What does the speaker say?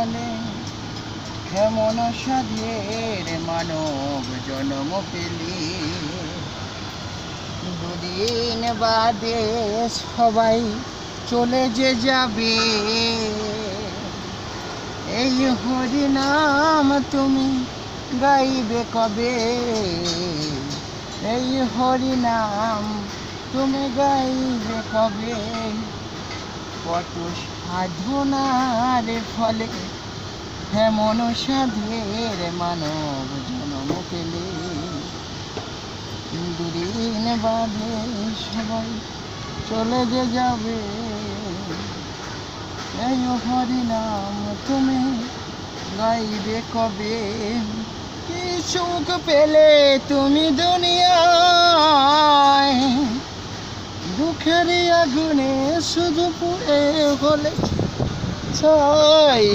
ফলে কেমন সাধের মানব জন্ম পেলি। দুদিন বাদে সবাই চলে যে যাবে, এই হরিনাম তুমি গাইবে কবে? এই হরিনাম তুমি গাইবে কবে? কত সাধনার ফলে এমন সাধের মানব জন্ম পেলে। দুদিন বাদে সবাই চলে যে যাবে, এই হরিনাম তুমি গাইবে কবে? কি সুখ পেলে তুমি দুনিয়ায়, দুঃখের আগুনে শুধু পুড়ে হলে ছাই।